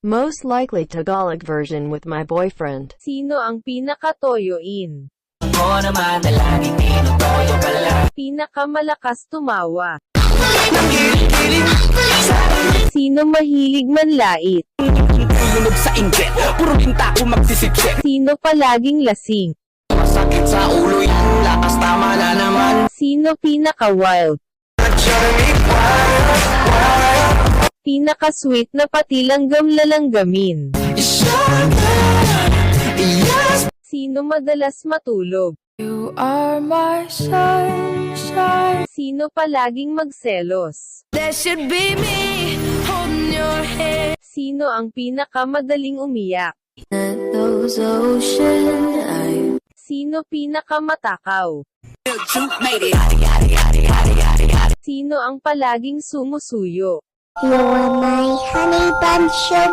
Most likely Tagalog version with my boyfriend. Sino ang pinakatoyoin? Ako naman na laging tinutoyo ka lang. Pinakamalakas tumawa. Sino mahilig manlait? Ilunod sa inggit, puro linta ko magsisipsip. Sino palaging lasing? Masakit sa ulo yan, lakas tama na naman. Sino pinaka-wild? Pinaka-sweet na pati langgam-lalanggamin? Yes. Sino madalas matulog? You are my sunshine. Sino palaging magselos? That should be me, holding your hand. Sino ang pinakamadaling umiyak? Those ocean Sino pinakamatakaw? you made it. Sino ang palaging sumusuyo? You're my honey bun sugar.